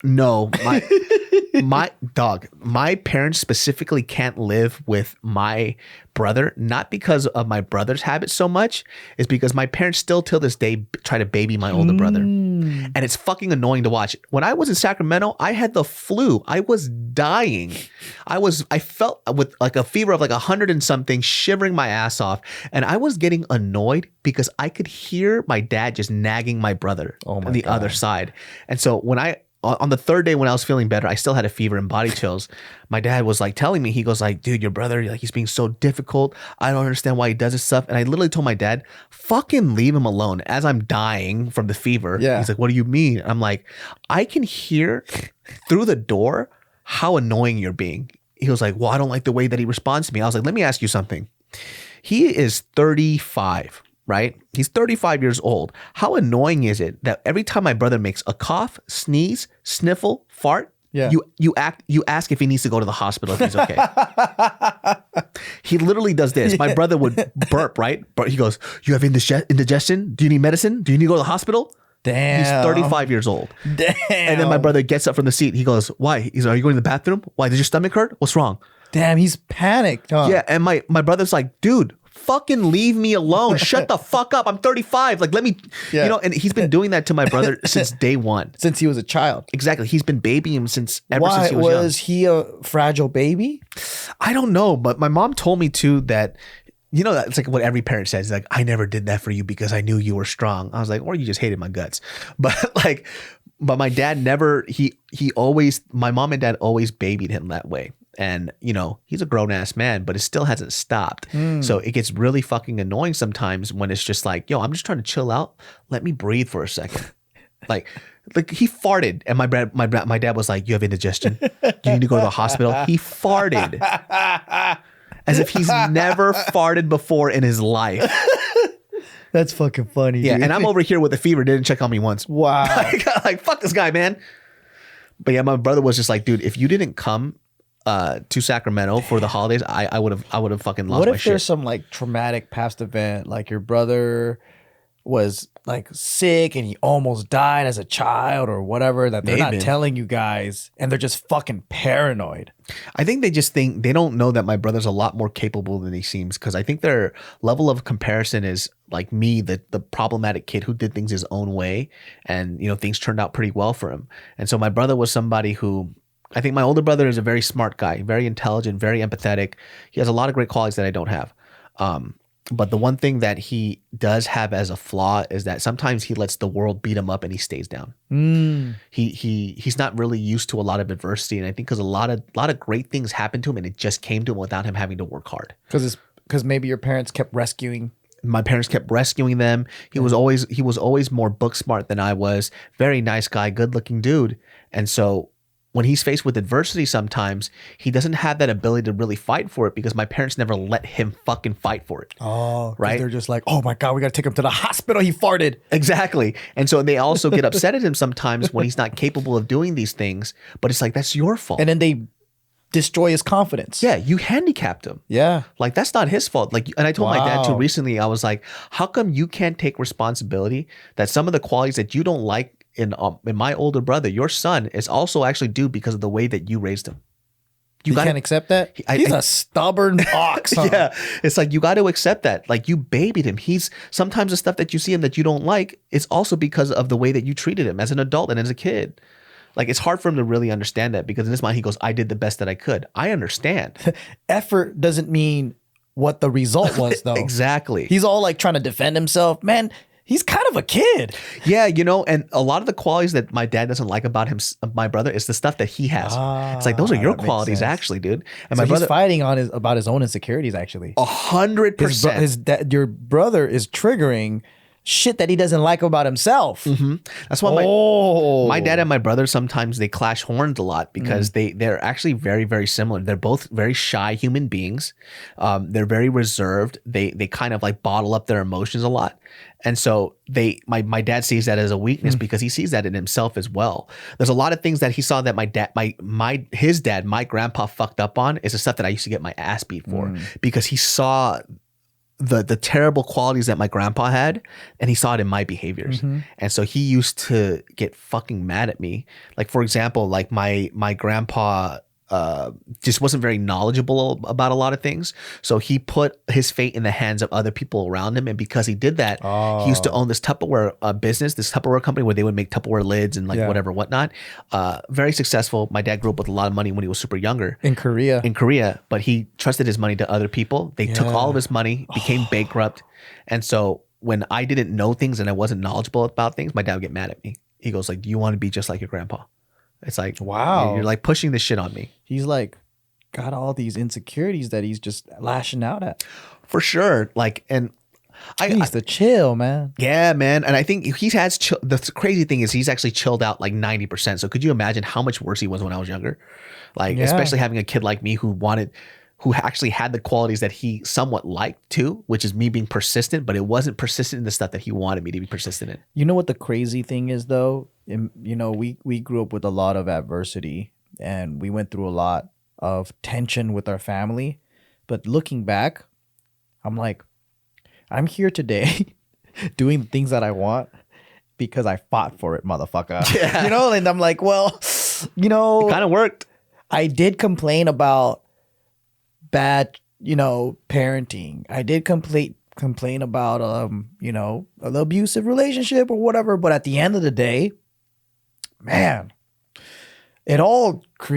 No, my parents specifically can't live with my brother, not because of my brother's habits so much, it's because my parents still till this day try to baby my older brother. And it's fucking annoying to watch. When I was in Sacramento, I had the flu. I was dying. I felt with like a fever of like 100 and something, shivering my ass off. And I was getting annoyed because I could hear my dad just nagging my brother on the other side. And so on the third day when I was feeling better, I still had a fever and body chills. My dad was like telling me, he goes like, dude, your brother, like he's being so difficult. I don't understand why he does this stuff. And I literally told my dad, fucking leave him alone. As I'm dying from the fever. Yeah. He's like, what do you mean? I'm like, I can hear through the door how annoying you're being. He was like, well, I don't like the way that he responds to me. I was like, let me ask you something. He is 35. Right? He's 35 years old. How annoying is it that every time my brother makes a cough, sneeze, sniffle, fart, you ask if he needs to go to the hospital if he's okay. He literally does this. My brother would burp, right? But he goes, you have indigestion? Do you need medicine? Do you need to go to the hospital? Damn. He's 35 years old. Damn. And then my brother gets up from the seat. He goes, why? He's like, are you going to the bathroom? Why? Does your stomach hurt? What's wrong? Damn, he's panicked, huh? Yeah, and my brother's like, dude, fucking leave me alone. Shut the fuck up. I'm 35. Like, let me, and he's been doing that to my brother since day one. Since he was a child. Exactly. He's been babying him since he was young. Was he a fragile baby? I don't know, but my mom told me too that, it's like what every parent says, like, I never did that for you because I knew you were strong. I was like, or you just hated my guts. But my dad never, my mom and dad always babied him that way. And, he's a grown ass man, but it still hasn't stopped. So it gets really fucking annoying sometimes when it's just like, yo, I'm just trying to chill out. Let me breathe for a second. Like he farted. And my dad was like, you have indigestion. You need to go to the hospital. He farted as if he's never farted before in his life. That's fucking funny. Yeah. Dude. And I'm over here with a fever. Didn't check on me once. Wow. like, fuck this guy, man. But yeah, my brother was just like, dude, if you didn't come to Sacramento for the holidays, I would have fucking lost my shit. What if there's some like traumatic past event, like your brother was like sick and he almost died as a child or whatever that they're not telling you guys and they're just fucking paranoid? I think they don't know that my brother's a lot more capable than he seems, because I think their level of comparison is like me, the problematic kid who did things his own way, and things turned out pretty well for him. And so my brother was somebody who, I think my older brother is a very smart guy, very intelligent, very empathetic. He has a lot of great qualities that I don't have. But the one thing that he does have as a flaw is that sometimes he lets the world beat him up and he stays down. He's not really used to a lot of adversity, and I think because a lot of great things happened to him and it just came to him without him having to work hard. Because maybe your parents kept rescuing. My parents kept rescuing them. He was always more book smart than I was. Very nice guy, good looking dude, and so when he's faced with adversity, sometimes he doesn't have that ability to really fight for it because my parents never let him fucking fight for it. Oh, right. They're just like, oh my God, we got to take him to the hospital. He farted. Exactly. And so they also get upset at him sometimes when he's not capable of doing these things, but it's like, that's your fault. And then they destroy his confidence. Yeah. You handicapped him. Yeah. Like, that's not his fault. Like, and I told my dad too recently, I was like, how come you can't take responsibility that some of the qualities that you don't like in my older brother, your son, is also actually due because of the way that you raised him. You can't accept that? He's a stubborn ox. Huh? Yeah. It's like, you got to accept that. Like, you babied him. He's sometimes the stuff that you see him that you don't like, it's also because of the way that you treated him as an adult and as a kid. Like, it's hard for him to really understand that, because in his mind, he goes, I did the best that I could. I understand. Effort doesn't mean what the result was, though. Exactly. He's all like trying to defend himself. Man, he's kind of a kid. Yeah, and a lot of the qualities that my dad doesn't like about him, my brother, is the stuff that he has. It's like, those are your qualities, actually, dude. And so my brother, he's fighting about his own insecurities, actually. 100%. Your brother is triggering shit that he doesn't like about himself. That's why my dad and my brother, sometimes they clash horns a lot, because they're actually very, very similar. They're both very shy human beings. They're very reserved. They kind of like bottle up their emotions a lot. And so my dad sees that as a weakness because he sees that in himself as well. There's a lot of things that he saw that my grandpa fucked up on, is the stuff that I used to get my ass beat for, because he saw the terrible qualities that my grandpa had, and he saw it in my behaviors. And so he used to get fucking mad at me. Like, for example, like my grandpa just wasn't very knowledgeable about a lot of things. So he put his fate in the hands of other people around him. And because he did that, he used to own this Tupperware business, this Tupperware company where they would make Tupperware lids and like whatever, whatnot. Very successful. My dad grew up with a lot of money when he was super younger. In Korea. But he trusted his money to other people. They took all of his money, became bankrupt. And so when I didn't know things and I wasn't knowledgeable about things, my dad would get mad at me. He goes like, do you want to be just like your grandpa? It's like, wow, you're like pushing this shit on me. He's like got all these insecurities that he's just lashing out at. For sure. Like, and he needs to chill, man. Yeah, man. And I think he has the crazy thing is he's actually chilled out like 90%. So could you imagine how much worse he was when I was younger? Like, especially having a kid like me who actually had the qualities that he somewhat liked too, which is me being persistent, but it wasn't persistent in the stuff that he wanted me to be persistent in. You know what the crazy thing is though? You know, we grew up with a lot of adversity and we went through a lot of tension with our family. But looking back, I'm like, I'm here today doing the things that I want because I fought for it, motherfucker. Yeah. You know, and I'm like, well, you know, it kind of worked. I did complain about bad, you know, parenting. I did complain about you know, an abusive relationship or whatever, but at the end of the day, man, it all created